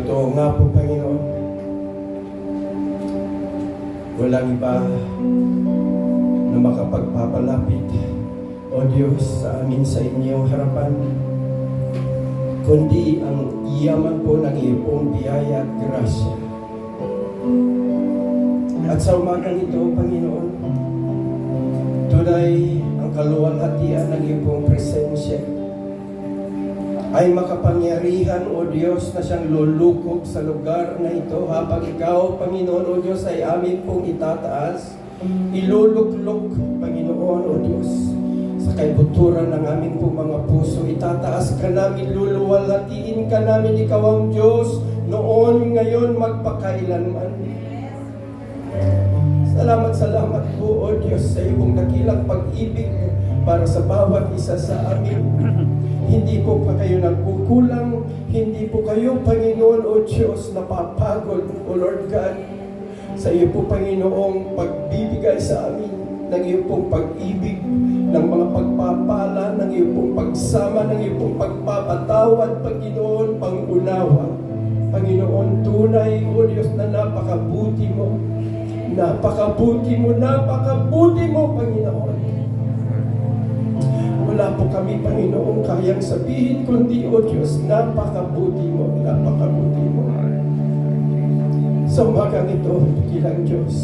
Totoo nga po, Panginoon. Walang iba na makapagpapalapit, O Diyos, sa amin sa inyong harapan, kundi ang yaman po ng iyong biyaya at grasya. At sa umagang ito, Panginoon, tunay ang kaluwalhatian ng iyong presensya ay makapangyarihan, O Diyos, na siyang lulukog sa lugar na ito habang ikaw, Panginoon, O Diyos, ay amin pong itataas, iluluklok, Panginoon, O Diyos, sa kaibuturan ng aming pong mga puso. Itataas ka namin, luluwalhatiin ka namin, ikaw ang Diyos, noon, ngayon, magpakailanman. Salamat po, O Diyos, sa iyong dakilang pag-ibig para sa bawat isa sa amin. Hindi po pa kayo nagkukulang, hindi po kayo, Panginoon, O Diyos, napapagod, O Lord God, sa iyo po, Panginoong pagbibigay sa amin ng iyo pong pag-ibig, ng mga pagpapala, ng iyo pong pagsama, ng iyo pong pagpapatawad, Panginoon, pangunawa. Panginoon, tunay, O Diyos, na napakabuti mo, Panginoon. Wala po kami, Panginoon, kayang sabihin, kundi, O Diyos, napakabuti mo. Sa umagang ito, kilang Diyos,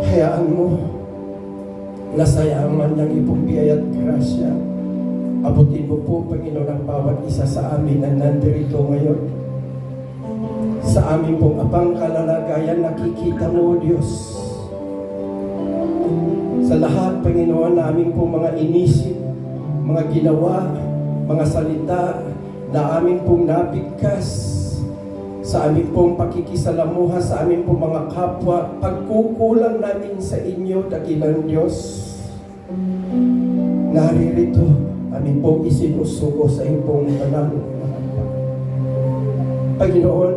hayaan mo, nasayaman ng iyong biyaya at grasya. Abutin mo po, Panginoon, ang bawat isa sa amin na nandirito ngayon. Sa amin pong abang kalalagayan, nakikita mo, O Diyos. Sa lahat, Panginoon, namin pong mga inisip, mga ginawa, mga salita na amin pong nabigkas, sa amin pong pakikisalamuha, sa amin pong mga kapwa, pagkukulang namin sa inyo, dakilang Diyos. Naririto, amin pong isinusuko sa iyong banal. Panginoon,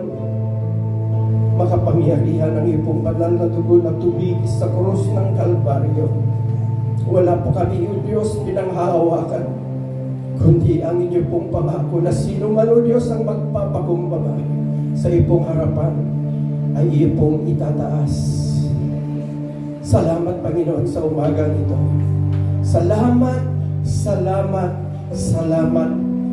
makapangyarihan ang iyong banal na dugo na tumigis sa krus ng Kalbaryo. Wala po kami, O Diyos, pinanghahawakan, kundi ang inyong pong pangako na sino man, O Diyos, ang magpapakumbaba sa iyong harapan ay iyong pong itataas. Salamat, Panginoon, sa umagang ito. Salamat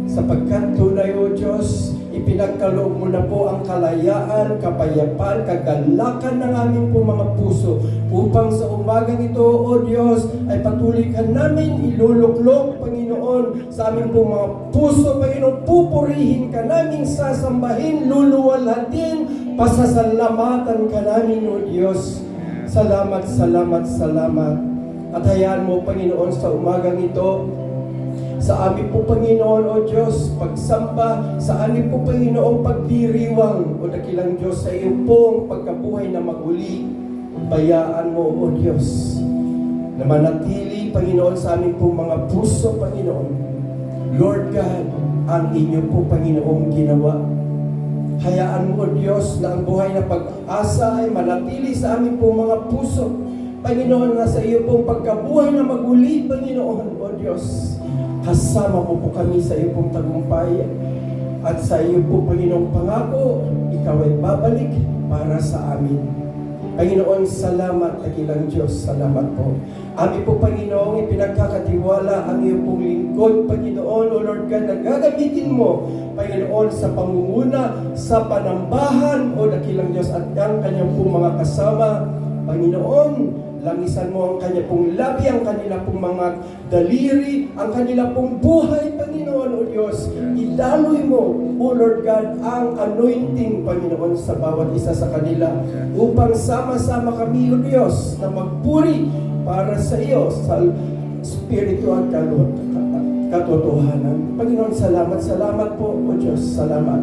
sapagkat tunay, O Diyos, ipinagkaloob mo na po ang kalayaan, kapayapaan, kagalakan ng aming po mga puso upang sa umagang ito, O Diyos, ay patuloy ka namin iluluklok, Panginoon, sa aming po mga puso, Panginoon, pupurihin ka namin, sasambahin, luluwalhatin, pasasalamatan ka namin, O Diyos. Salamat. At hayaan mo, Panginoon, sa umagang ito, sa amin po, Panginoon, O Diyos, pagsamba, sa amin po, Panginoon, pagdiriwang, O dakilang Diyos, sa iyo pong pagkabuhay na maguli, bayaan mo, O Diyos, na manatili, Panginoon, sa amin po mga puso, Panginoon. Lord God, ang inyo po, Panginoong ginawa. Hayaan mo, O Diyos, na ang buhay na pag-asa ay manatili sa amin po mga puso. Panginoon, na sa iyo pong pagkabuhay na maguli, Panginoon, O Diyos, kasama mo po kami sa iyo pong tagumpay at sa iyo po, Panginoong pangako, ikaw ay babalik para sa amin. Panginoon, salamat, dakilang Diyos, salamat po. Amin po, Panginoon, ipinagkakatiwala ang iyo pong lingkod, Panginoon, O Lord God, na gagamitin mo, Panginoon, sa pangunguna, sa panambahan, O dakilang Diyos, at ang kanyang pong mga kasama, Panginoon, langisan mo ang kanya pong labi, ang kanila pong mga daliri, ang kanila pong buhay, Panginoon, O Diyos. Idaloy mo, O Lord God, ang anointing, Panginoon, sa bawat isa sa kanila upang sama-sama kami, O Diyos, na magpuri para sa iyo sa Espiritu at katotohanan. Panginoon, salamat po, O Diyos, salamat.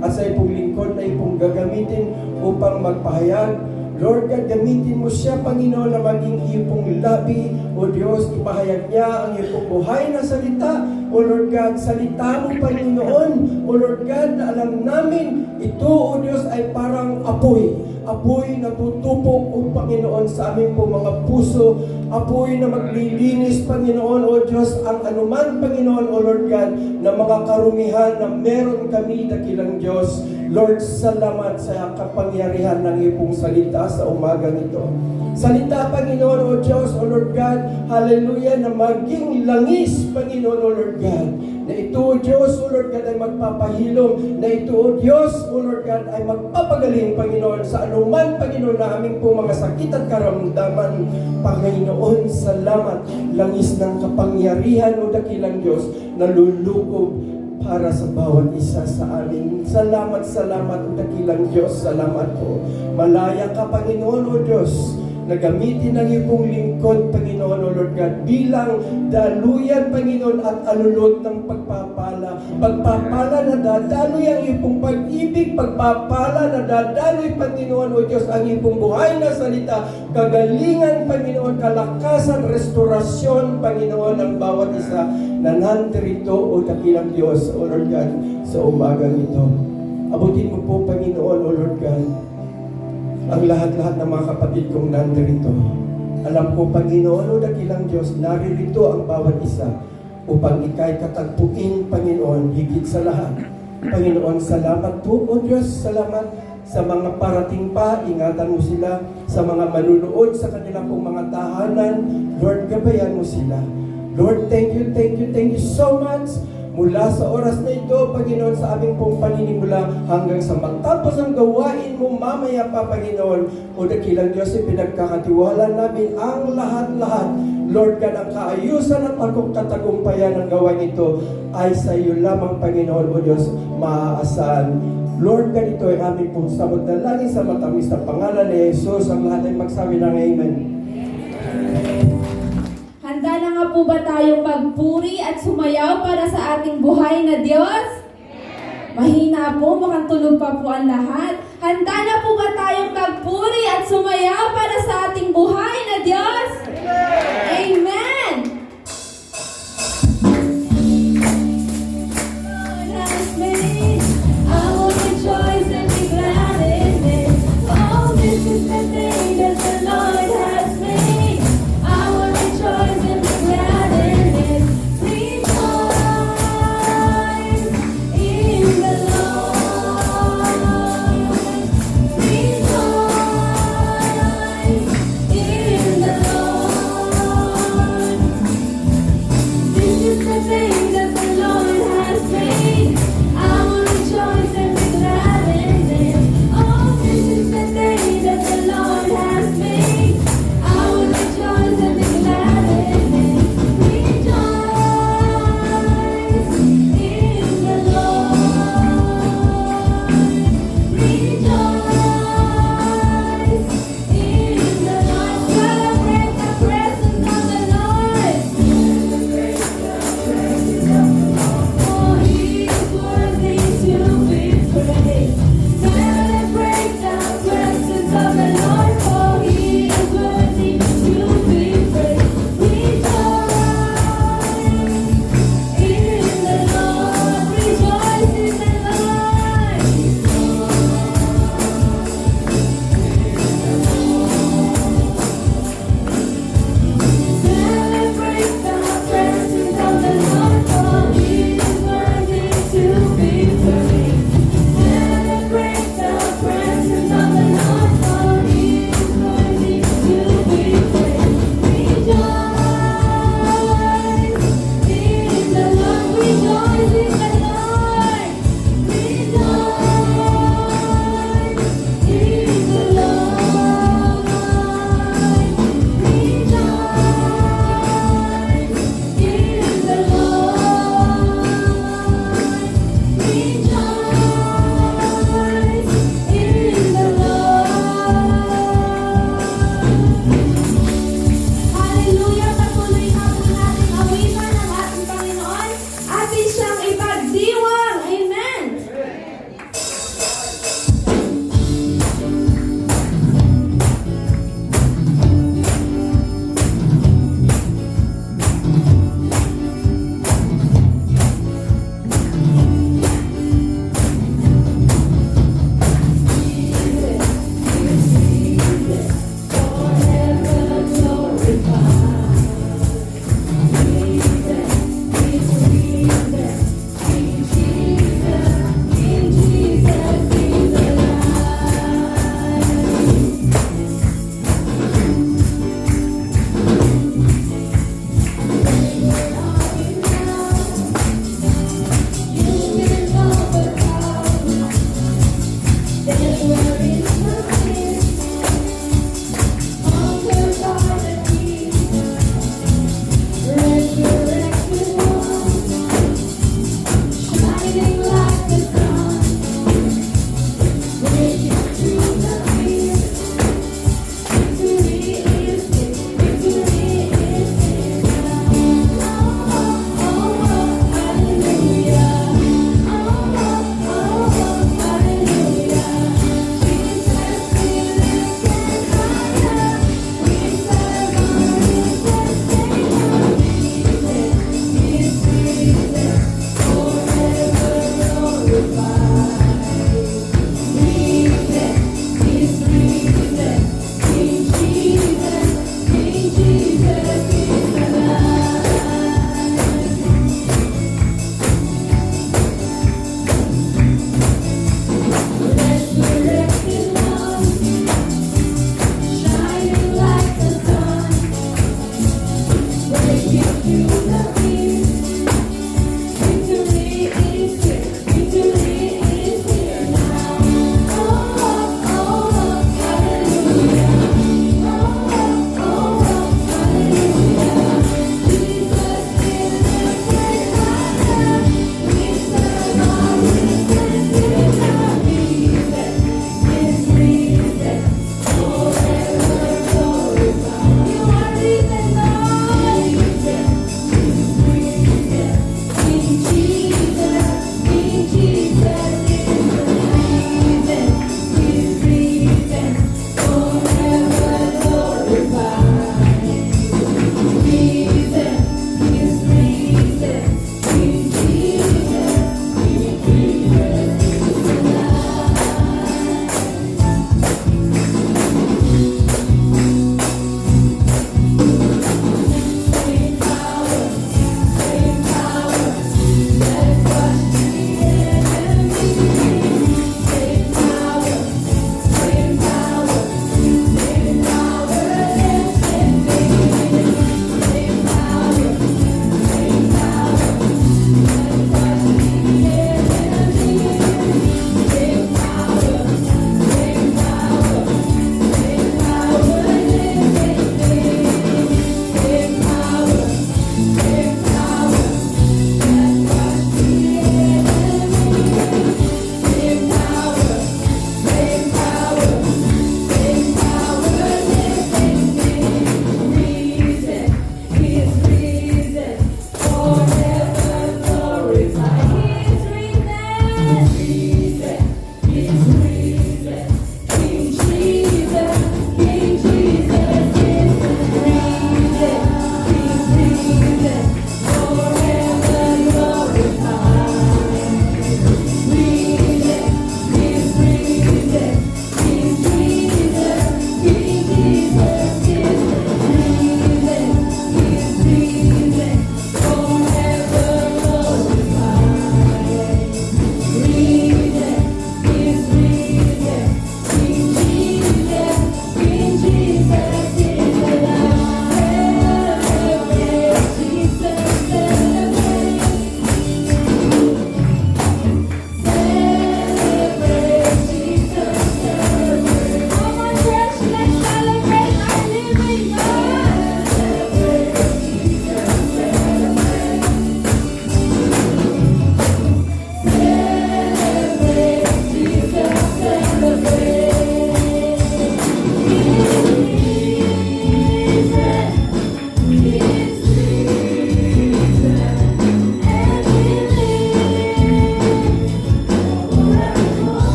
At sa ipong lingkod na ipong gagamitin upang magpahayag Lord God, gamitin mo siya, Panginoon, na maging iyong labi. O Diyos, ipahayag niya ang iyong buhay na salita. O Lord God, salita mo, Panginoon. O Lord God, na alam namin, ito, O Diyos, ay parang apoy. Apoy na tutupok, O Panginoon, sa aming po mga puso. Apoy na maglilinis, Panginoon, O Diyos, ang anuman, Panginoon, O Lord God, na mga karumihan na meron kami, dakilang Diyos. Lord, salamat sa kapangyarihan ng iyong salita sa umagang ito. Salita, Panginoon, O Diyos, O Lord God, hallelujah, na maging langis, Panginoon, O Lord God, na ito, O Diyos, O Lord God, ay magpapahilom, na ito, O Diyos, O Lord God, ay magpapagaling, Panginoon, sa anuman, Panginoon, na aming po mga sakit at karamdaman. Panginoon, salamat, langis ng kapangyarihan, O dakilang Diyos, na lulukob para sa bawat isa sa amin. Salamat, salamat, O dakilang Diyos, salamat po. Malaya ka, Panginoon, O Diyos, na gamitin ng iyong lingkod, Panginoon, O Lord God, bilang daluyan, Panginoon, at alulod ng pagpapala. Pagpapala na dadaloy ang iyong pag-ibig, pagpapala na dadaloy, Panginoon, O Diyos, ang iyong buhay na salita, kagalingan, Panginoon, kalakasan, restorasyon, Panginoon, ng bawat isa na nandirito, O dakilang Diyos, O Lord God, sa umagang ito. Abutin mo po, Panginoon, O Lord God, ang lahat-lahat ng mga kapatid kong nandirito. Alam ko, Panginoon, O dakilang Diyos, naririto ang bawat isa upang ika'y katagpuin, Panginoon, higit sa lahat. Panginoon, salamat po, O Diyos, salamat sa mga parating pa, ingatan mo sila, sa mga manunood sa kanilang pong mga tahanan. Lord, gabayan mo sila. Lord, thank you so much. Mula sa oras na ito, Panginoon, sa aming pong paninimula hanggang sa matapos ang gawain mo mamaya pa, Panginoon. O dakilang Diyos, pinagkakatiwala namin ang lahat-lahat. Lord God, ang kaayusan at pagkatagumpayan ng gawain ito ay sa iyo lamang, Panginoon, O Diyos, maaasahan. Lord God, ito ay aming pong sabot na lagi sa matamis na pangalan ni Jesus. Ang lahat ay magsabi ng Amen. Handa na nga po ba tayong magpuri at sumayaw para sa ating buhay na Diyos? Mahina po, mukhang tulog pa po ang lahat. Handa na po ba tayong magpuri at sumayaw para sa ating buhay na Diyos? Amen! God has made, I will rejoice and be glad in it. Oh, this is the day that the Lord has made. I will rejoice and be glad in it. Rejoice in the Lord. Rejoice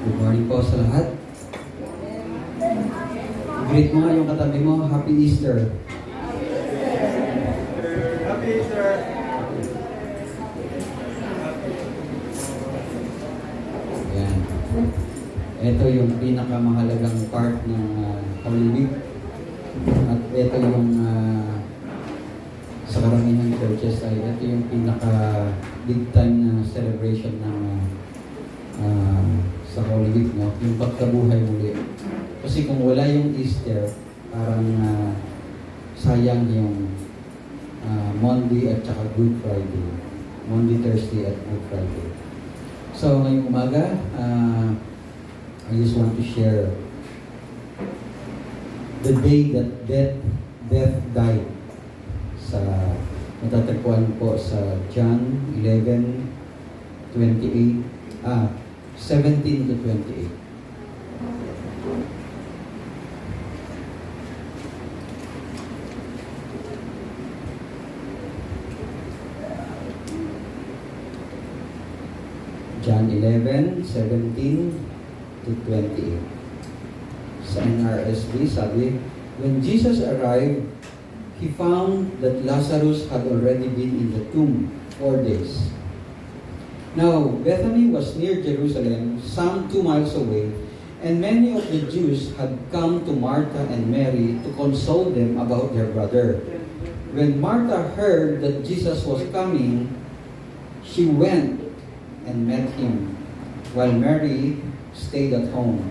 Good morning po sa lahat. Greet mo nga yung katabi mo, Happy Easter. Happy Easter! Ayan. Ito yung pinakamahalagang part ng Holy Week. At ito yung sa karamihan churches ay ito yung pinaka big time na celebration ng sa Holy Week, no? Yung pagkabuhay muli. Kasi kung wala yung Easter, parang sayang yung Monday at saka Good Friday. Monday, Thursday at Good Friday. So ngayong umaga, I just want to share the day that death died. Sa matatagpuan po sa John 17 to 28. John 11, 17 to 28. Sa NRSV, sabi, when Jesus arrived, he found that Lazarus had already been in the tomb 4 days. Now, Bethany was near Jerusalem, some 2 miles away, and many of the Jews had come to Martha and Mary to console them about their brother. When Martha heard that Jesus was coming, she went and met him, while Mary stayed at home.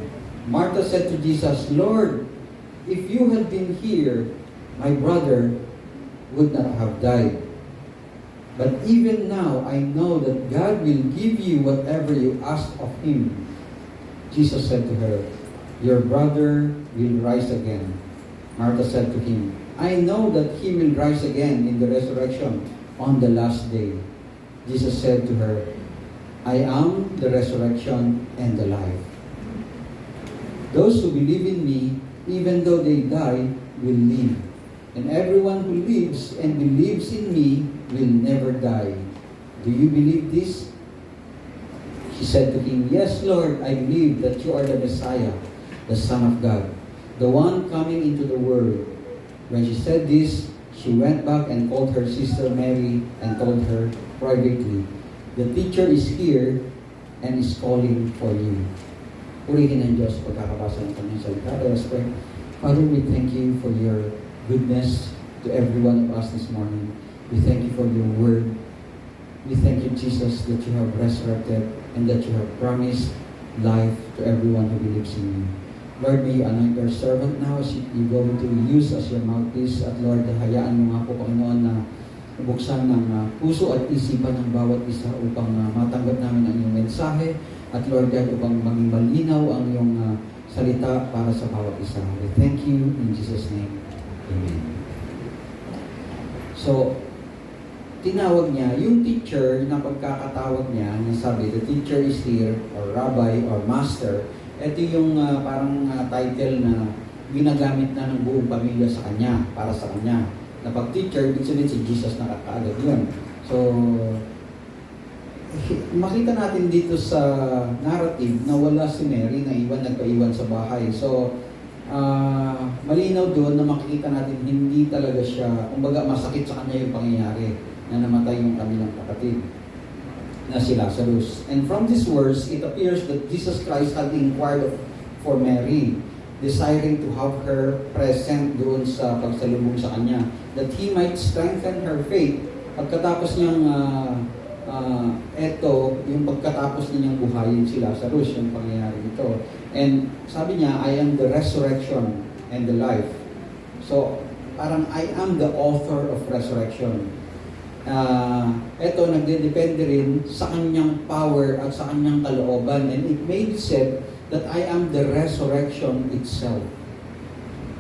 Martha said to Jesus, "Lord, if you had been here, my brother would not have died. But even now, I know that God will give you whatever you ask of him." Jesus said to her, "Your brother will rise again." Martha said to him, "I know that he will rise again in the resurrection on the last day." Jesus said to her, "I am the resurrection and the life. Those who believe in me, even though they die, will live. And everyone who lives and believes in me will never die. Do you believe this?" She said to him, "Yes, Lord, I believe that you are the Messiah, the Son of God, the one coming into the world." When she said this, she went back and called her sister Mary and told her privately, "The teacher is here and is calling for you." Purihin ng Diyos pagkakabasa ng kanyang salita. Let us pray. Father, we thank you for your goodness to every one of us this morning. We thank you for your word. We thank you, Jesus, that you have resurrected and that you have promised life to everyone who believes in you. Lord, may you anoint your servant now as you go to use as your mouthpiece. At Lord, hayaan mo nga po, Panginoon, na buksan ng puso at isipan ng bawat isa upang matanggap namin ang iyong mensahe. At Lord God, upang maging malinaw ang iyong salita para sa bawat isa. We thank you in Jesus' name. Amen. So, tinawag niya, yung teacher na pagkakatawag niya, sabi, the teacher is here, or rabbi, or master. Ito yung parang title na ginagamit na ng buong pamilya sa kanya, para sa kanya. Na pag teacher, ibig sabihin si Jesus na kakaagad yun. So, makita natin dito sa narrative na wala si Mary na nagpaiwan sa bahay. So, malinaw doon na makikita natin hindi talaga siya, kumbaga masakit sa kanya yung pangyayari na namatay yung kanilang kapatid na si Lazarus. And from these words, it appears that Jesus Christ had inquired for Mary, desiring to have her present doon sa pagsalubong sa kanya, that he might strengthen her faith. Pagkatapos niyang yung pagkatapos ninyang buhayin si Lazarus, yung pangyayari ito. And sabi niya, "I am the resurrection and the life." So, parang I am the author of resurrection. Ito, nagdedepende rin sa kanyang power at sa kanyang kalooban. And it may be said that I am the resurrection itself.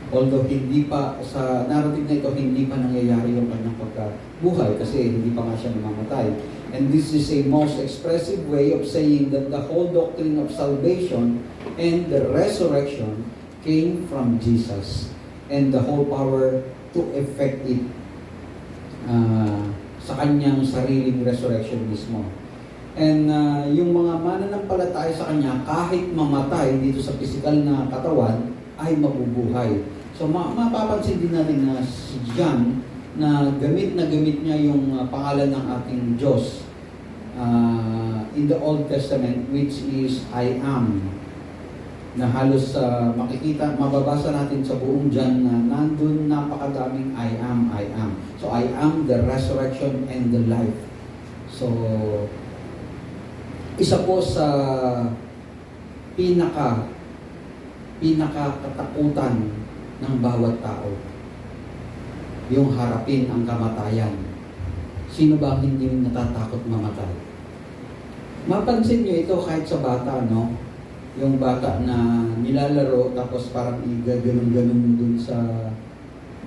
Although hindi pa, sa narrative na ito, hindi pa nangyayari yung kanyang pagkabuhay kasi hindi pa nga siya namamatay. And this is a most expressive way of saying that the whole doctrine of salvation and the resurrection came from Jesus. And the whole power to effect it sa kanyang sariling resurrection mismo. And yung mga mananampalataya sa Kanya, kahit mamatay dito sa physical na katawan, ay mabubuhay. So mapapansin din natin na si John, na gamit niya yung pangalan ng ating Diyos in the Old Testament, which is I am, na halos mababasa natin sa buong John na nandun napakadaming I am. So I am the resurrection and the life. So isa po sa pinakakatakutan ng bawat tao, yung harapin ang kamatayan. Sino ba ang hindi natatakot mamatay? Mapansin nyo ito kahit sa bata, no? Yung bata na nilalaro tapos parang ganun-ganun dun sa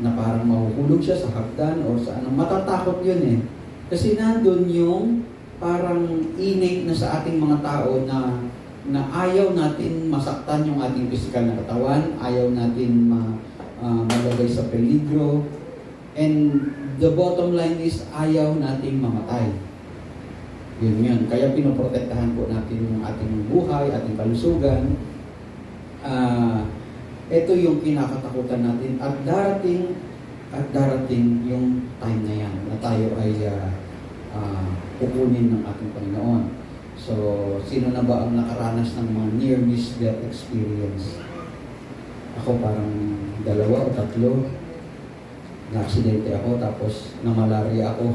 na parang mahuhulog siya sa hagdan or sa ano, matatakot yun eh. Kasi nandun yung parang innate na sa ating mga tao na ayaw natin masaktan yung ating physical na katawan, ayaw natin malagay sa peligro, and the bottom line is ayaw nating mamatay. Yun. Kaya pinoprotektahan po natin yung ating buhay, ating kalusugan. Ito yung kinakatakutan natin at darating yung time na yan na tayo ay kukunin ng ating Panginoon. So, sino na ba ang nakaranas ng mga near-miss death experience? Ako parang 2 o 3. Na-aksidente ako, tapos na-malaria ako.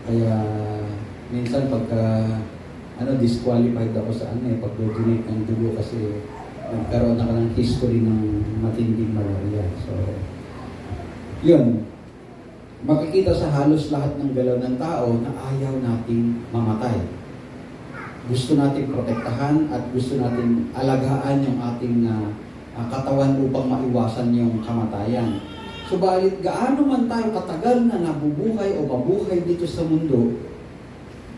Kaya, minsan pagka disqualified ako sa pag-donate ng dugo kasi nagkaroon ako ng history ng matinding malaria. So, yun. Makikita sa halos lahat ng galaw ng tao na ayaw nating mamatay. Gusto nating protektahan at gusto nating alagaan yung ating katawan upang maiwasan yung kamatayan. Subalit, gaano man tayo katagal na nabubuhay o mabuhay dito sa mundo,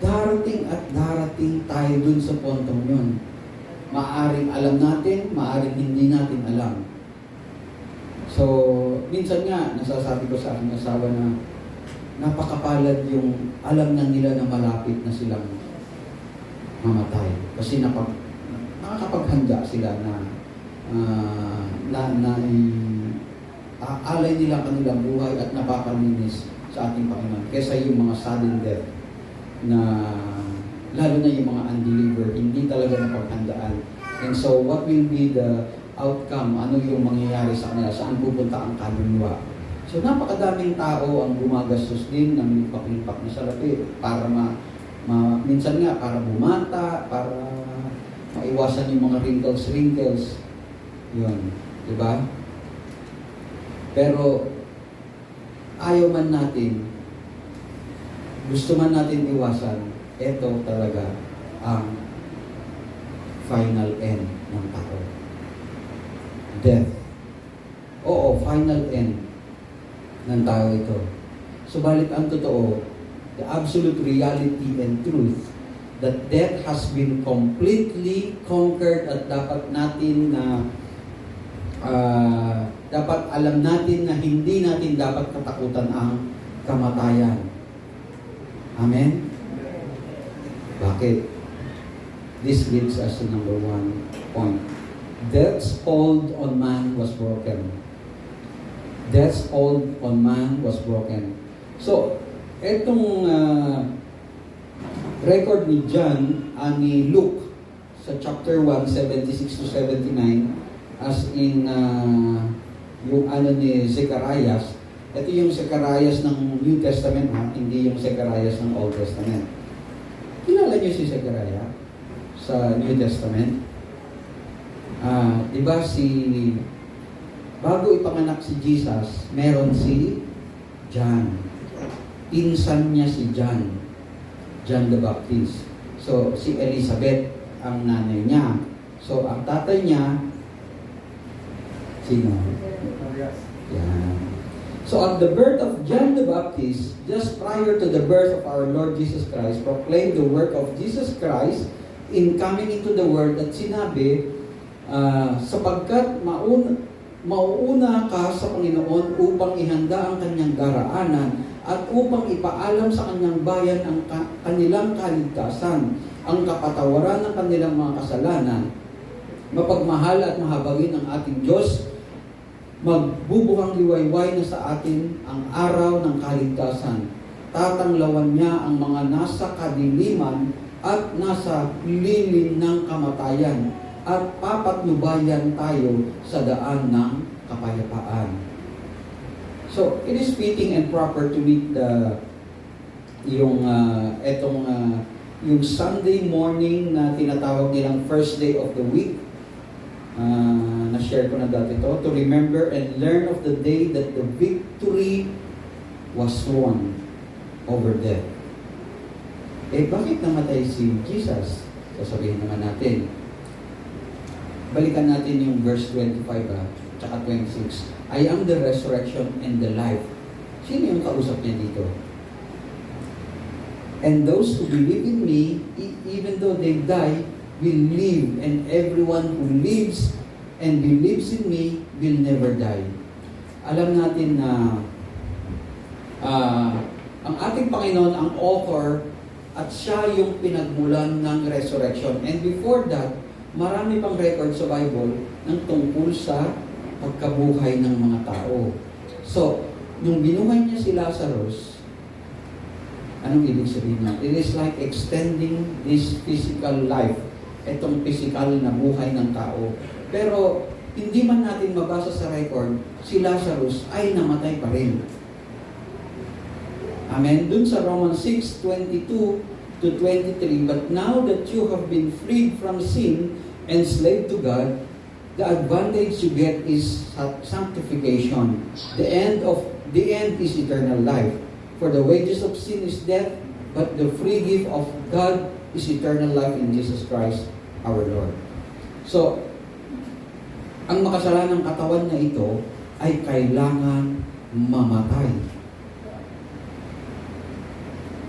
darating at darating tayo dun sa puntong yun. Maaring alam natin, maaring hindi natin alam. So, minsan nga, nasasabi ko sa aking asawa na napakapalad yung alam na nila na malapit na silang mamatay. Kasi nakakapaghanda sila na alay nila kanilang buhay at napapalinis sa ating Panginoon. Kesa yung mga sudden death na lalo na yung mga undelivered, hindi talaga napaghandaan. And so, what will be the outcome? Ano yung mangyayari sa kanila? Saan pupunta ang kaluluwa? So, napakadaming tao ang gumagastos din ng lipak-lipak na salapi para minsan nga, para bumata, para maiwasan yung mga wrinkles. Yun. Diba? Pero, ayaw man natin, gusto man natin iwasan, ito talaga ang final end ng tao. Death. Oo, final end ng tao ito. Subalit ang totoo, the absolute reality and truth, that death has been completely conquered at dapat natin dapat alam natin na hindi natin dapat katakutan ang kamatayan. Amen? Bakit? This leads us to number 1 point. Death's hold on man was broken. Death's hold on man was broken. So, etong record ni John, ni Luke, sa chapter 1, 76 to 79, as in yung ni Zecharias. Ito yung Zecharias ng New Testament, hindi yung Zecharias ng Old Testament. Kilala niyo si Zechariah sa New Testament? Diba bago ipanganak si Jesus, meron si John. Pinsan niya si John the Baptist. So, si Elizabeth ang nanay niya. So, ang tatay niya, sino? Yan. So, at the birth of John the Baptist, just prior to the birth of our Lord Jesus Christ, proclaimed the work of Jesus Christ in coming into the world at sinabi, sapagkat mauuna ka sa Panginoon upang ihanda ang kanyang daraanan at upang ipaalam sa kanyang bayan ang kanilang kaligtasan, ang kapatawaran ng kanilang mga kasalanan. Mapagmahal at mahabagin ang ating Diyos, magbubuhang liwayway na sa atin ang araw ng kaligtasan. Tatanglawan niya ang mga nasa kadiliman at nasa lilim ng kamatayan, at papatnubayan tayo sa daan ng kapayapaan. So, it is fitting and proper to meet yung Sunday morning na tinatawag nilang first day of the week. Na-share ko na dati to, to remember and learn of the day that the victory was won over death. Bakit namatay si Jesus? Sasabihin naman natin. Balikan natin yung verse 25 tsaka 26. I am the resurrection and the life. Sino yung kausap niya dito? And those who believe in me, even though they die, will live, and everyone who lives and believes in me will never die. Alam natin na ang ating Panginoon ang author at siya yung pinagmulan ng resurrection. And before that, marami pang record sa Bible ng tungkol sa pagkabuhay ng mga tao. So, nung binuhay niya si Lazarus, anong ibig sabihin niya? It is like extending this physical life, itong physical na buhay ng tao. Pero, hindi man natin mabasa sa record, si Lazarus ay namatay pa rin. Amen? Dun sa Romans 6:22 to 23, but now that you have been freed from sin and slave to God, the advantage you get is sanctification. The end is eternal life. For the wages of sin is death, but the free gift of God is eternal life in Jesus Christ our Lord. So, ang makasalanang katawan na ito ay kailangan mamatay.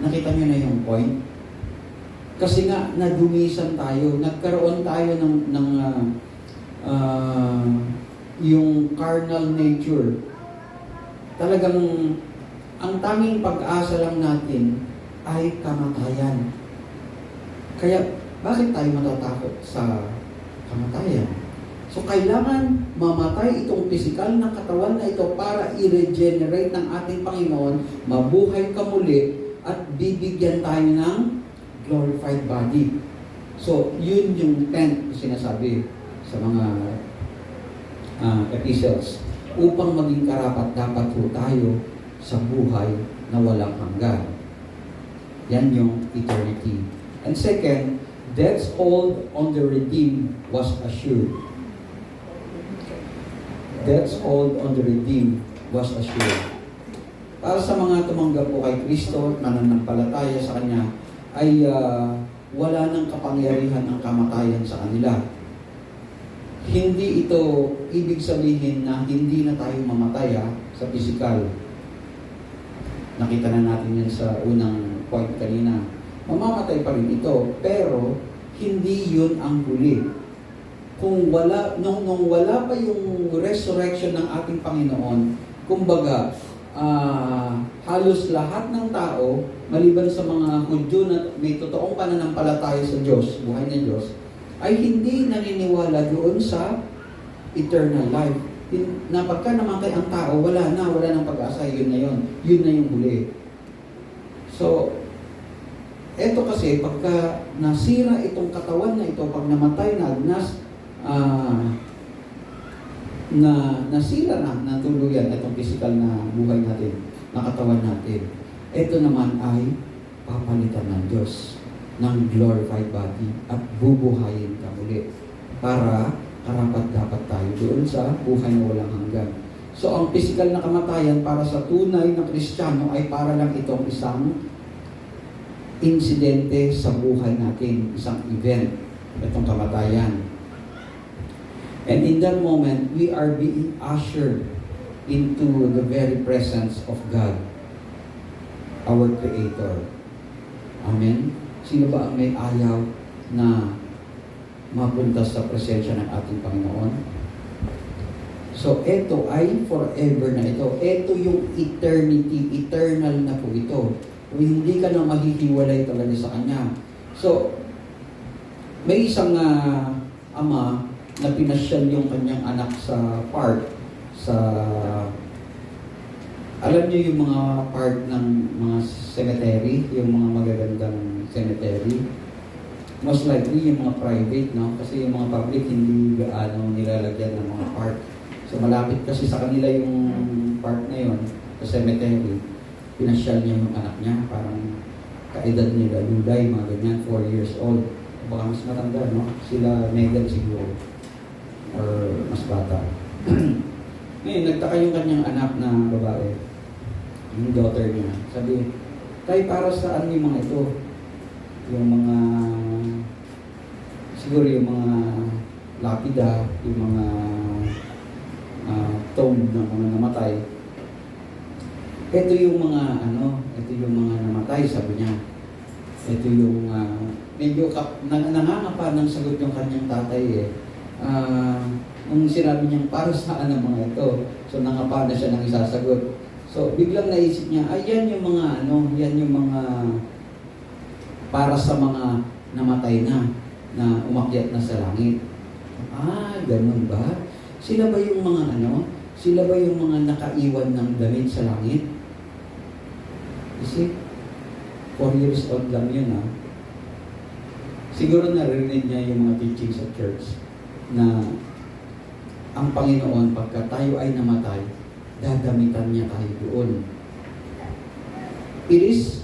Nakita niyo na yung point? Kasi nga, nadumisan tayo. Nagkaroon tayo ng yung carnal nature. Talagang, ang tanging pag-asa lang natin ay kamatayan. Kaya, bakit tayo matatakot sa kamatayan? So, kailangan mamatay itong pisikal na katawan na ito para i-regenerate ng ating Panginoon, mabuhay ka muli, at bibigyan tayo ng glorified body. So, yun yung tent sinasabi sa mga epistles. Upang maging karapat dapat po tayo sa buhay na walang hanggan. Yan yung eternity. And second, death's hold on the redeemed was assured. Death's hold on the redeemed was assured. Para sa mga tumanggap po kay Kristo at nananampalataya sa Kanya, ay wala nang kapangyarihan ang kamatayan sa kanila. Hindi ito ibig sabihin na hindi na tayo mamatay sa physical. Nakita na natin yan sa unang point kanina. Mamamatay pa rin ito, pero hindi yun ang huli. Kung nung wala pa yung resurrection ng ating Panginoon, kumbaga, halos lahat ng tao, maliban sa mga Hudyo na may totoong pananampalataya sa Diyos, buhay na Diyos, ay hindi naniniwala doon sa eternal life. Na pagka namatay ang tao, wala nang pag-asa, yun na yung huli. So, eto kasi, pagka nasira itong katawan na ito, pag namatay nasira na tuluyan itong physical na buhay natin, na katawan natin. Ito naman ay papalitan ng Diyos ng glorified body at bubuhayin ka muli para karapat-dapat tayo doon sa buhay na walang hanggan. So, ang physical na kamatayan para sa tunay na Kristiyano ay para lang itong isang insidente sa buhay natin, isang event, itong kamatayan. And in that moment, we are being ushered into the very presence of God, our Creator. Amen? Sino ba ang may ayaw na mapunta sa presensya ng ating Panginoon? So, ito ay forever na ito. Ito yung eternity, eternal na po ito. Hindi ka na mahihiwalay talaga sa Kanya. So, may isang ama na pinasyal yung kanyang anak sa park, alam niyo yung mga park ng mga cemetery, yung mga magagandang cemetery. Most likely yung mga private, no? Kasi yung mga public hindi gaano nilalagyan ng mga park. So malapit kasi sa kanila yung park na yun, sa cemetery. Pinasyal niya yung anak niya, parang kaedad nila, Luday, mga ganyan, 4 years old. Baka mas matanda, no? Sila Megan siguro. Or mas bata. Ngayon, nagtaka yung kanyang anak na babae. Yung daughter niya. Sabi, tay, para saan yung mga ito? Yung mga, siguro yung mga lapida, yung mga tomb ng mga namatay. Ito yung mga, ito yung mga namatay, sabi niya. Ito yung, medyo nangangapa ng sagot yung kanyang tatay eh. Nung sinabi niya, para saan ang mga ito? So, nangapa na siya ng isasagot. So, biglang naisip niya, yan yung mga, yan yung mga para sa mga namatay na umakyat na sa langit. Ganun ba? Sila ba yung mga Sila ba yung mga nakaiwan ng damit sa langit? You see? 4 years old lang yun, Siguro narinig niya yung mga teachings sa church na ang Panginoon, pagka tayo ay namatay, dadamitan niya tayo doon. It is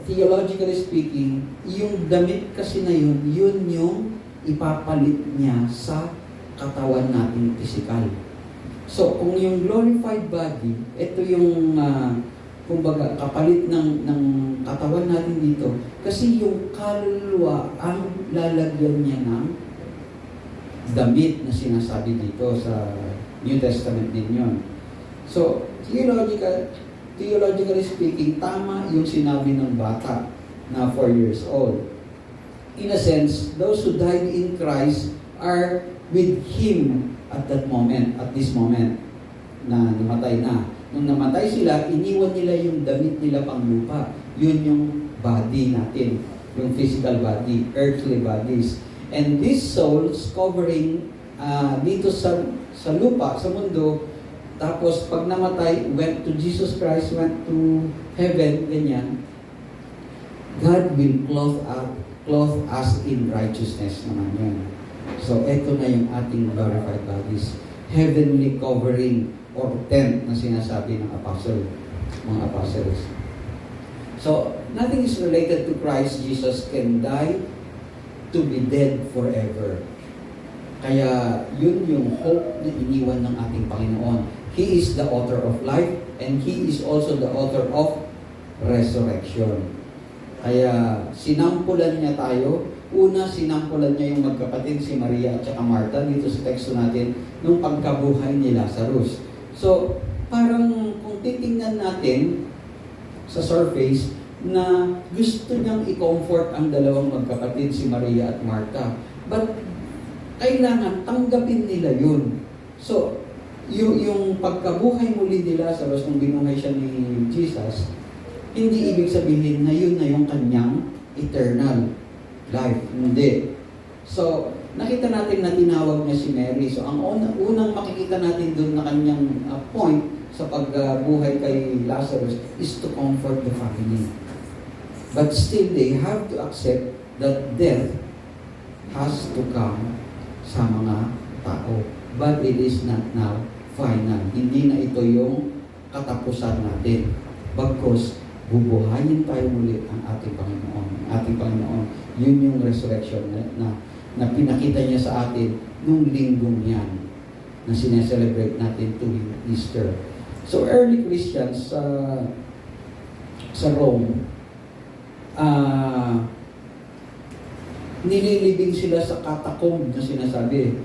theologically speaking, yung damit kasi na yun yung ipapalit niya sa katawan natin physical. So, kung yung glorified body, ito yung kumbaga, kapalit ng katawan natin dito, kasi yung kaluluwa ang lalagyan niya ng damit na sinasabi dito sa New Testament din yun. So, theologically speaking, tama yung sinabi ng bata na 4 years old. In a sense, those who died in Christ are with Him at that moment, at this moment, na namatay na. Nung namatay sila, iniwan nila yung damit nila pang lupa. Yun yung body natin, yung physical body, earthly bodies. And these souls covering dito sa lupa, sa mundo, tapos pag namatay, went to Jesus Christ, went to heaven, ganyan, God will clothe us in righteousness naman yun. So, eto na yung ating glorified bodies. Heavenly covering or tent na sinasabi ng mga apostles. So, nothing is related to Christ. Jesus can die to be dead forever. Kaya, yun yung hope na iniwan ng ating Panginoon. He is the author of life and He is also the author of resurrection. Kaya, sinampulan niya tayo. Una, sinampulan niya yung magkapatid, si Maria at saka Martha, dito sa teksto natin, nung pagkabuhay ni Lazarus. So, parang kung titingnan natin sa surface, na gusto niyang i-comfort ang dalawang magkapatid, si Maria at Martha. But, kailangan tanggapin nila yun. So, yung pagkabuhay muli nila sa nung binuhay siya ni Jesus, hindi ibig sabihin na yun na yung kanyang eternal life. Hindi. So, nakita natin na tinawag niya si Mary. So, ang unang makikita natin doon na kanyang point sa pagbuhay kay Lazarus is to comfort the family. But still, they have to accept that death has to come sa mga tao. But it is not now final. Hindi na ito yung katapusan natin. Bagkus, bubuhayin tayo muli ang ating Panginoon. Ang ating Panginoon, yun yung resurrection na pinakita niya sa atin nung linggong yan na sineselebrate natin tuwing Easter. So early Christians sa Rome, nililibing sila sa catacomb na sinasabi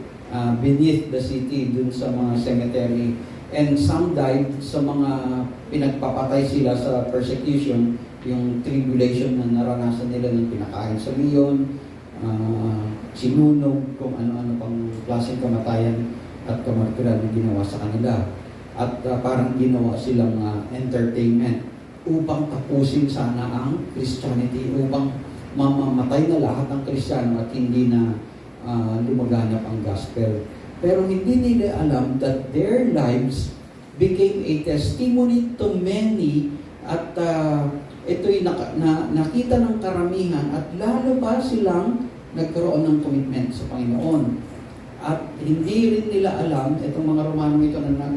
beneath the city, dun sa mga cemetery. And some died sa mga pinagpapatay sila sa persecution, yung tribulation na naranasan nila ng pinakain sa leon, sinunog, kung ano-ano pang klaseng kamatayan at kamartiran na ginawa sa kanila. At parang ginawa silang entertainment upang tapusin sana ang Christianity, upang mamamatay na lahat ng Kristiyano at hindi na lumaganap ang gospel. Pero hindi nila alam that their lives became a testimony to many at ito'y nakita ng karamihan at lalo pa silang nagkaroon ng commitment sa Panginoon. At hindi rin nila alam, itong mga Romano ito na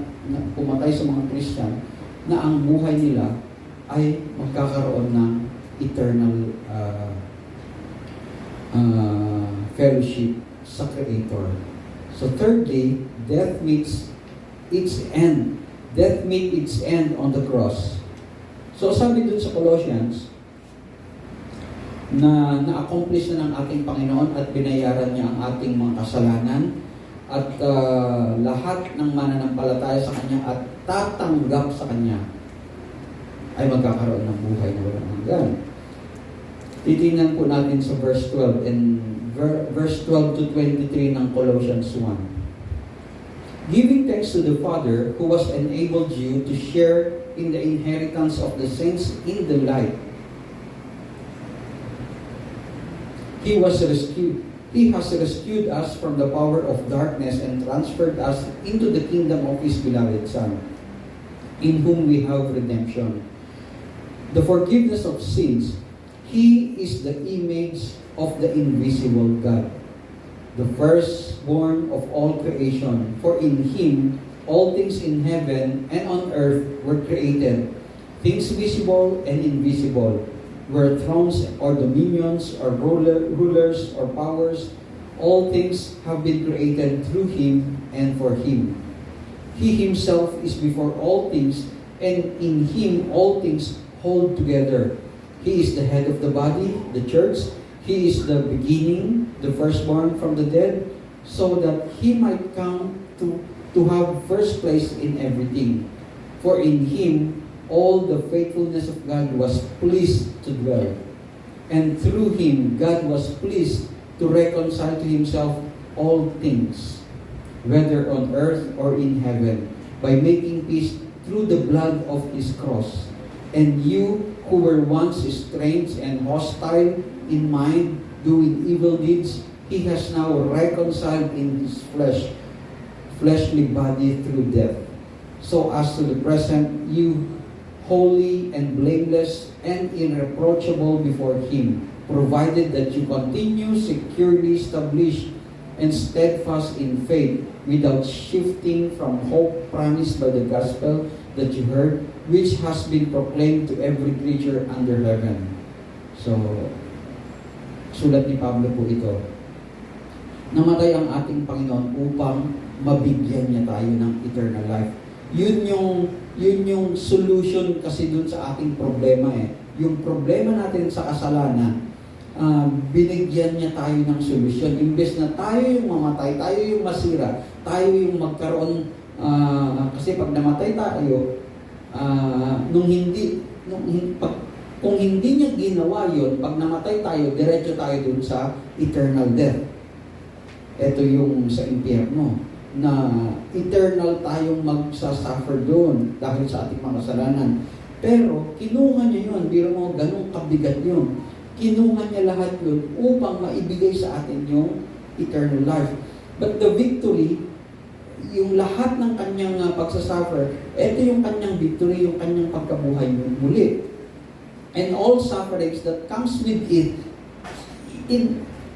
pumatay sa mga Christian, na ang buhay nila ay magkakaroon ng eternal fellowship sa Creator. So thirdly, death meets its end. Death met its end on the cross. So sabi dun sa Colossians, na na-accomplish na ng ating Panginoon at binayaran niya ang ating mga kasalanan at lahat ng mananampalataya sa Kanya at tatanggap sa Kanya ay magkakaroon ng buhay na walang hanggan. Titingnan po natin sa verse 12 and verse 12 to 23 ng Colossians 1. Giving thanks to the Father who has enabled you to share in the inheritance of the saints in the light. He has rescued us from the power of darkness and transferred us into the kingdom of His beloved Son, in whom we have redemption, the forgiveness of sins. He is the image of the invisible God, the firstborn of all creation. For in Him all things in heaven and on earth were created, things visible and invisible, where thrones or dominions or rulers or powers, all things have been created through Him and for Him. He Himself is before all things, and in Him all things hold together. He is the head of the body, the church. He is the beginning, the firstborn from the dead, so that He might come to have first place in everything. For in Him all the faithfulness of God was pleased to dwell. And through Him, God was pleased to reconcile to Himself all things, whether on earth or in heaven, by making peace through the blood of His cross. And you who were once estranged and hostile in mind, doing evil deeds, He has now reconciled in His fleshly body through death, so as to the present you holy and blameless and irreproachable before Him, provided that you continue securely established and steadfast in faith, without shifting from hope promised by the gospel that you heard, which has been proclaimed to every creature under heaven. So, sulat ni Pablo po ito. Namatay ang ating Panginoon upang mabigyan niya tayo ng eternal life. Yun yung solution kasi dun sa ating problema eh. Yung problema natin sa kasalanan, binigyan niya tayo ng solusyon. Imbes na tayo yung mamatay, tayo yung masira, tayo yung magkaroon, kasi pag namatay tayo, kung hindi niya ginawa yun, pag namatay tayo, diretso tayo dun sa eternal death. Ito yung sa impyerno, na eternal tayong magsasuffer doon dahil sa ating mga kasalanan. Pero kinuha niya yun, biro mo, ganun kabigat yun. Kinuha niya lahat yun upang maibigay sa atin yung eternal life. But the victory, yung lahat ng kanyang pagsasuffer, ito yung kanyang victory, yung kanyang pagkabuhay muli. And all sufferings that comes with it,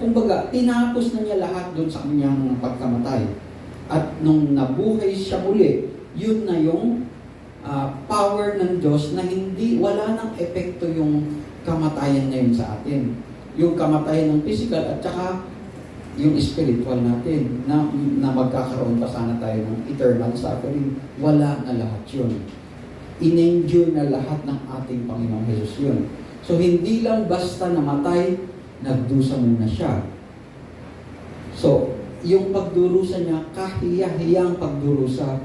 kumbaga, tinapos na niya lahat doon sa kanyang pagkamatay. At nung nabuhay siya muli, yun na yung power ng Diyos na wala nang epekto yung kamatayan na yun sa atin. Yung kamatayan ng physical at saka yung spiritual natin na magkakaroon pa sana tayo ng eternal suffering. Wala na lahat yun. In-endure na lahat ng ating Panginoong Jesus yun. So hindi lang basta namatay, nagdusa muna siya. So, yung pagdurusa niya, kahiya-hiyang pagdurusa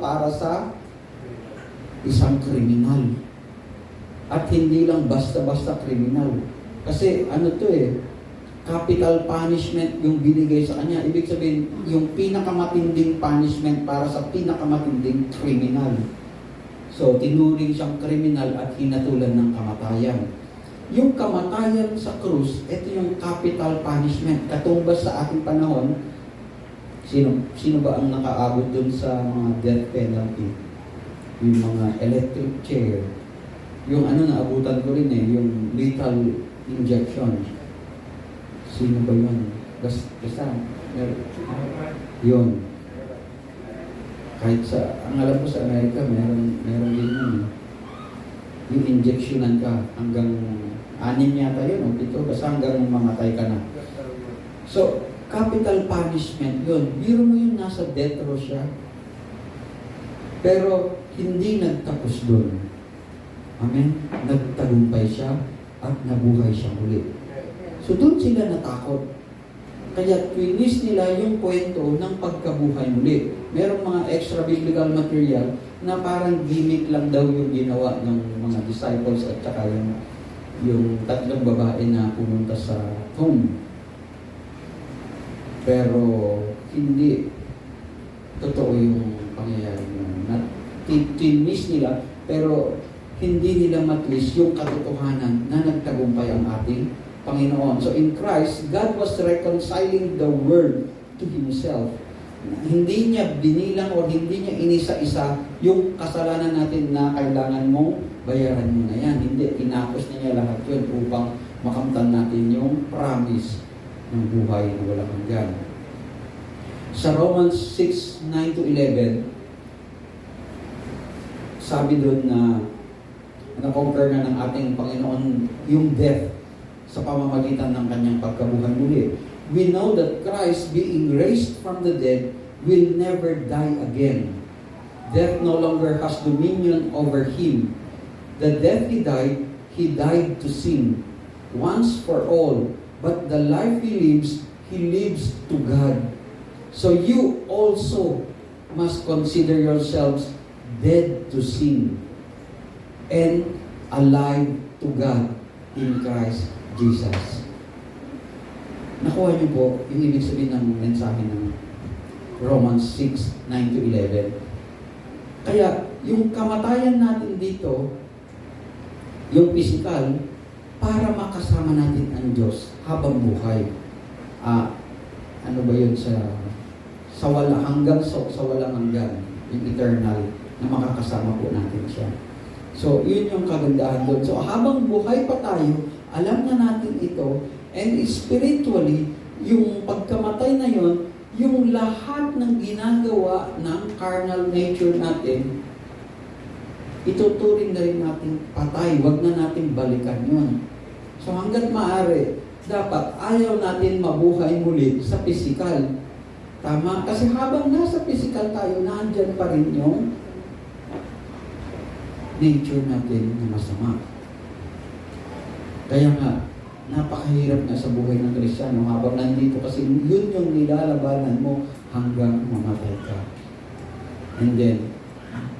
para sa isang kriminal. At hindi lang basta-basta kriminal. Kasi ano to capital punishment yung binigay sa kanya. Ibig sabihin, yung pinakamatinding punishment para sa pinakamatinding kriminal. So, tinuring siyang kriminal at hinatulan ng kamatayan. Yung kamatayan sa krus, ito yung capital punishment. Katumbas sa ating panahon, sino ba ang nakaabot dun sa mga death penalty? Yung mga electric chair. Yung naabutan ko rin yung lethal injection. Sino ba yun? Basta, yun. Kahit ang alam ko sa Amerika, meron din yun. Yung injectionan ka hanggang 6 yata yun, o 7, basta hanggang mamatay ka na. So, capital punishment yun. Biro mo yun, nasa death row siya. Pero, hindi nagtapos doon. Amen? Nagtagumpay siya at nabuhay siya muli. So, doon sila natakot. Kaya twinis nila yung kwento ng pagkabuhay muli. Merong mga extra biblical material na parang gimmick lang daw yung ginawa ng mga disciples at saka yung 3 babae na pumunta sa tomb. Pero hindi totoo yung pangyayari na twinis nila, pero hindi nila matwist yung katotohanan na nagtagumpay ang ating Panginoon. So in Christ, God was reconciling the world to Himself. Hindi niya binilang o hindi niya inisa-isa yung kasalanan natin na kailangan mong bayaran mo na yan. Hindi, inapos na niya lahat yun upang makamtan natin yung promise ng buhay na walang hanggan. Sa Romans 6:9-11, sabi doon na na-conquer na ng ating Panginoon yung death sa pamamagitan ng kanyang pagkabuhay muli. We know that Christ, being raised from the dead, will never die again. Death no longer has dominion over Him. The death He died to sin, once for all. But the life He lives to God. So you also must consider yourselves dead to sin and alive to God in Christ Jesus. Nakuha niyo po yung ibig sabihin ng mensahe ng Romans 6:9-11. Kaya yung kamatayan natin dito, yung physical, para makasama natin ang Diyos habang buhay. Ano ba yun sa walang hanggan, sa walang hanggan, yung eternal, na makakasama po natin siya. So, yun yung kagandahan doon. So, habang buhay pa tayo, alam na natin ito, and spiritually, yung pagkamatay na yun, yung lahat ng ginagawa ng carnal nature natin, ituturing na rin natin patay. Huwag na natin balikan yun. So, hanggat maaari, dapat ayaw natin mabuhay muli sa physical. Tama? Kasi habang nasa physical tayo, nandyan pa rin yung nature natin na masama. Kaya nga, napakahirap na sa buhay ng Kristiyano habang nandito kasi yun yung nilalabanan mo hanggang mamatay ka. And then,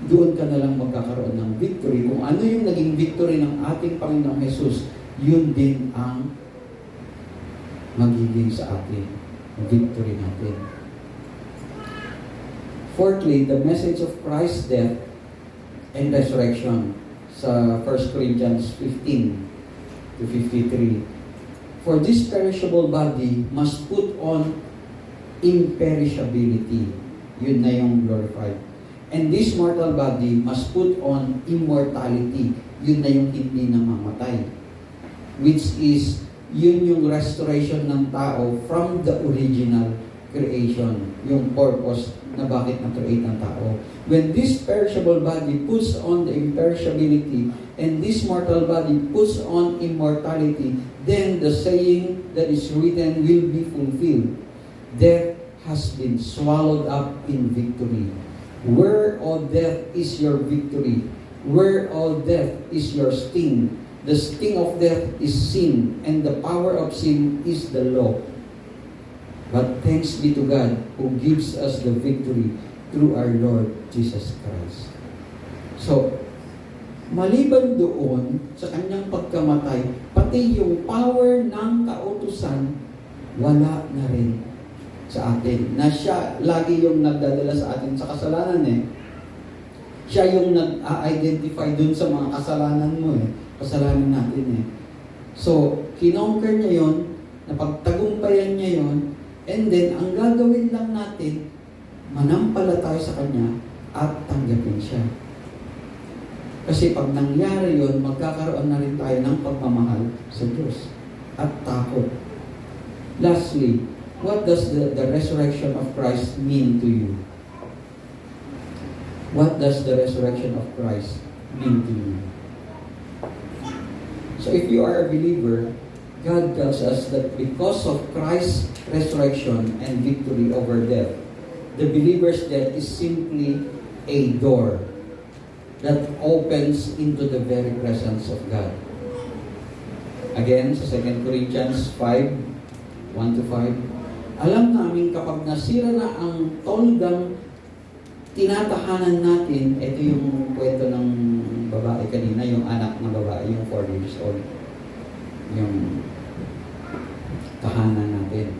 doon ka na lang magkakaroon ng victory. Kung ano yung naging victory ng ating Panginoong Jesus, yun din ang magiging sa atin, victory natin. Fourthly, the message of Christ's death and resurrection sa 1 Corinthians 15-53. For this perishable body must put on imperishability. Yun na yung glorified. And this mortal body must put on immortality. Yun na yung hindi namamatay. Which is, yun yung restoration ng tao from the original creation. Yung purpose na bakit na-create ng tao. When this perishable body puts on the imperishability and this mortal body puts on immortality, then the saying that is written will be fulfilled. Death has been swallowed up in victory. Where, O death, is your victory? Where, O death, is your sting? The sting of death is sin, and the power of sin is the law. But thanks be to God who gives us the victory through our Lord Jesus Christ. So, maliban doon sa kanyang pagkamatay, pati yung power ng kautusan wala na rin sa atin. Na siya lagi yung nagdadala sa atin sa kasalanan eh. Siya yung nag-identify dun sa mga kasalanan mo eh. Kasalanan natin eh. So, kinonquer niya yon, napagtagumpayan niya yon, and then, ang gagawin lang natin, manampalataya sa Kanya at tanggapin siya. Kasi pag nangyari yon, magkakaroon na rin tayo ng pagmamahal sa Diyos at takot. Lastly, what does the resurrection of Christ mean to you? What does the resurrection of Christ mean to you? So if you are a believer, God tells us that because of Christ's resurrection and victory over death, the believer's death is simply a door that opens into the very presence of God. Again, sa 2 Corinthians 5, 1-5, alam namin kapag nasira na ang tolgang tinatahanan natin, ito yung kwento ng babae kanina, yung anak ng babae, yung 4 years old. Yung tahanan natin.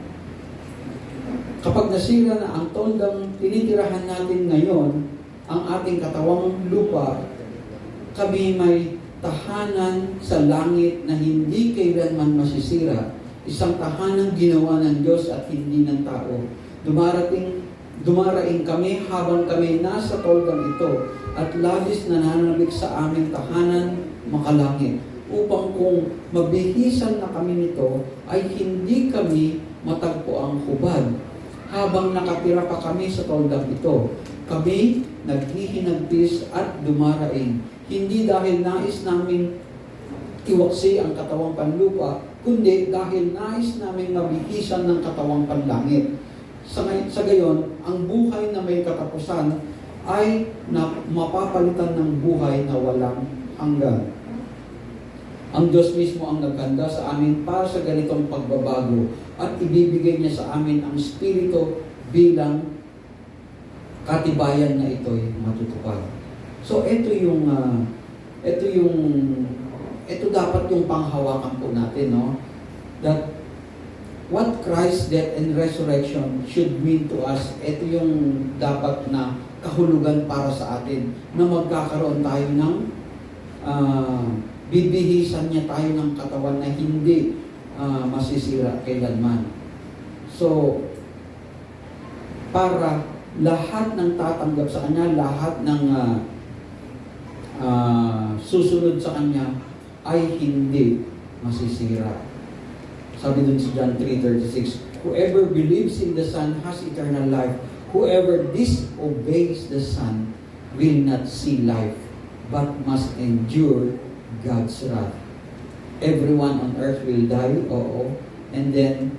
Kapag nasira na ang tolgang tinitirahan natin ngayon, ang ating katawang lupa, kami may tahanan sa langit na hindi kailanman masisira. Isang tahanang ginawa ng Diyos at hindi ng tao. Dumaraing kami habang kami nasa tolgang ito at labis na nananabik sa aming tahanan makalangit upang kung mabihisan na kami nito ay hindi kami matagpo ang hubad habang nakatira pa kami sa tolgang ito. Kami naghihinagpis at dumaraing hindi dahil nais namin iwaksi ang katawang panlupa kundi dahil nais namin mabihisan ng katawang panlangit. Sa gayon, ang buhay na may katapusan ay mapapalitan ng buhay na walang hanggan. Ang Diyos mismo ang naghanda sa amin para sa ganitong pagbabago at ibibigay niya sa amin ang Espiritu bilang katibayan na ito'y matutupad. So ito dapat yung panghawakan po natin, no? That what Christ's death and resurrection should mean to us, ito yung dapat na kahulugan para sa atin, na magkakaroon tayo ng bibihisan niya tayo ng katawan na hindi masisira kailanman. So, para lahat ng tatanggap sa Kanya, lahat ng susunod sa Kanya ay hindi masisira. Sabi dun sa John 3:36, whoever believes in the Son has eternal life. Whoever disobeys the Son will not see life, but must endure God's wrath. Everyone on earth will die, oo. And then,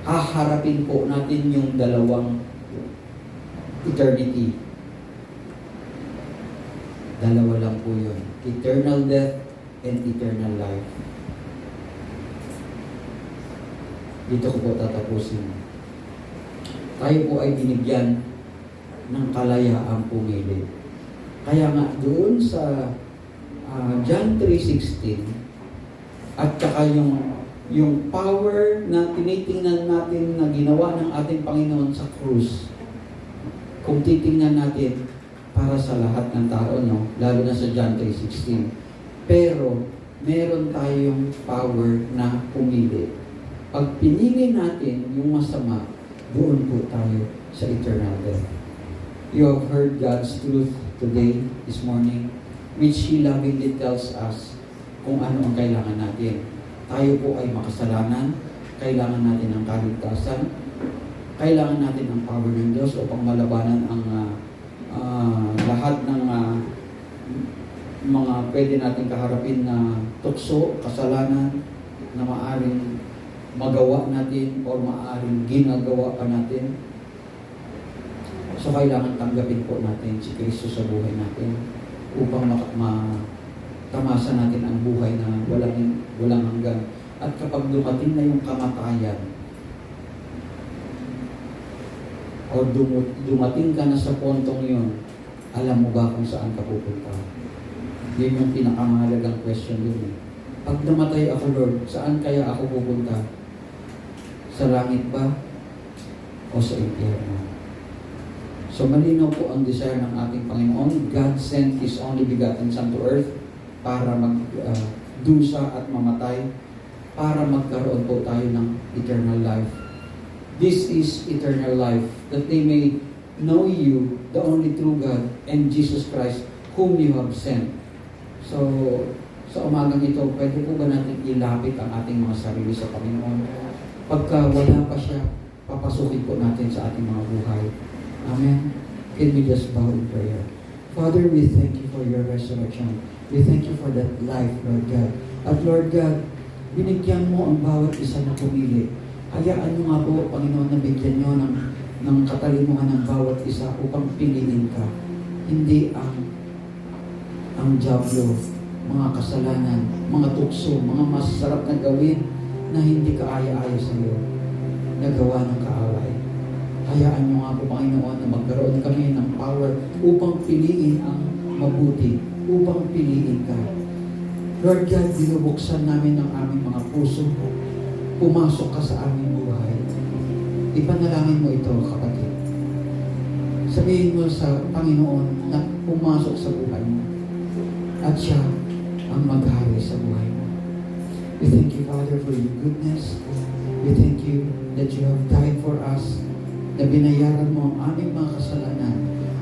haharapin po natin yung dalawang eternity. Dalawa lang po yun. Eternal death and eternal life. Dito ko po tatapusin. Tayo po ay binigyan ng kalayaang pumili. Kaya nga doon sa John 3:16 at saka yung power na tinitingnan natin na ginawa ng ating Panginoon sa krus, kung titingnan natin para sa lahat ng tao, no? Lalo na sa John 3:16. Pero meron tayong power na pumili. Pag pinili natin yung masama, doon po tayo sa eternal death. You have heard God's truth today, this morning, which He lovingly tells us kung ano ang kailangan natin. Tayo po ay makasalanan, kailangan natin ng kaligtasan, kailangan natin ng power ng Diyos upang malabanan ang lahat ng mga pwede natin kaharapin na tukso, kasalanan na maaring magawa natin o maaring ginagawa pa natin. So kailangan tanggapin po natin si Kristo sa buhay natin upang matamasa natin ang buhay na walang hanggan. At kapag dumating na yung kamatayan o dumating ka na sa puntong yun, alam mo ba kung saan ka pupunta? Yun yung pinakamahalagang question dun. Pag namatay ako, Lord, saan kaya ako pupunta? Sa langit ba o sa impyerno? So malinaw po ang desire ng ating Panginoon. God sent His only begotten Son to earth para magdusa at mamatay, para magkaroon po tayo ng eternal life. This is eternal life, that they may know you, the only true God, and Jesus Christ, whom you have sent. So, sa umagang ito, pwede po ba natin ilapit ang ating mga sarili sa Panginoon? Pagka wala pa siya, papasukin po natin sa ating mga buhay. Amen. Can we just bow in prayer? Father, we thank you for your resurrection. We thank you for that life, Lord God. At Lord God, binigyan mo ang bawat isa na pumili. Hayaan mo nga po, Panginoon, na bigyan nyo ng katalinuhan ng bawat isa upang piliin ka. Hindi ang diablo, mga kasalanan, mga tukso, mga masasarap na gawin na hindi kaaya-aya sa iyo, nagawa ng kaaway. Hayaan mo nga po, Panginoon, na magkaroon kami ng power upang piliin ang mabuti, upang piliin ka. Lord God, binubuksan namin ang aming mga puso. Pumasok ka sa aming buhay. Ipanalangin mo ito, kapatid. Sabihin mo sa Panginoon na pumasok sa buhay mo. At siya ang maghari sa buhay mo. We thank you, Father, for your goodness. We thank you that you have died for us, na binayaran mo ang aming mga kasalanan.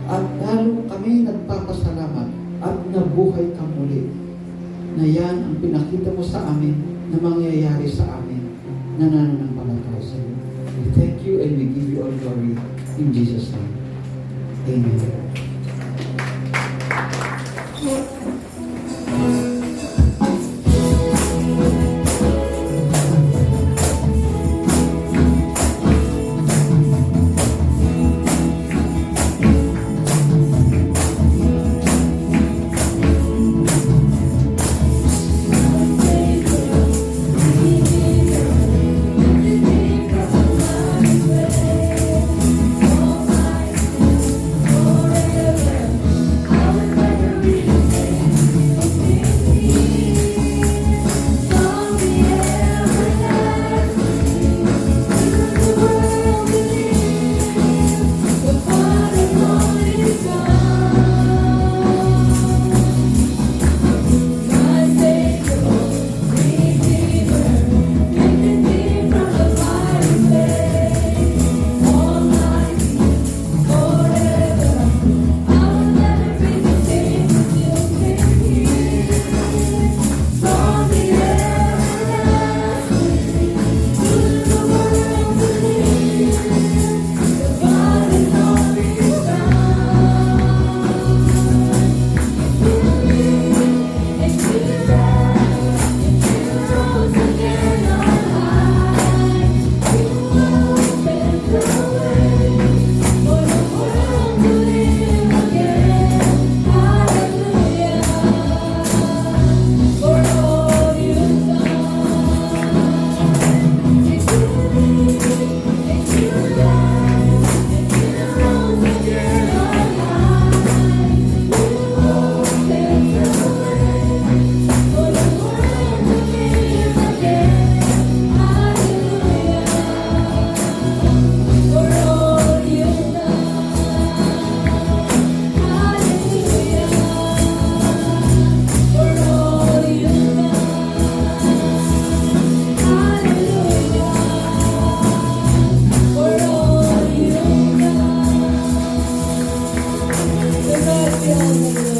At lalo kami nagpapasalamat at nabuhay ka muli. Na yan ang pinakita mo sa amin na mangyayari sa amin na nananampalataya sa iyo. We thank you and we give you all glory in Jesus' name. Amen. Gracias.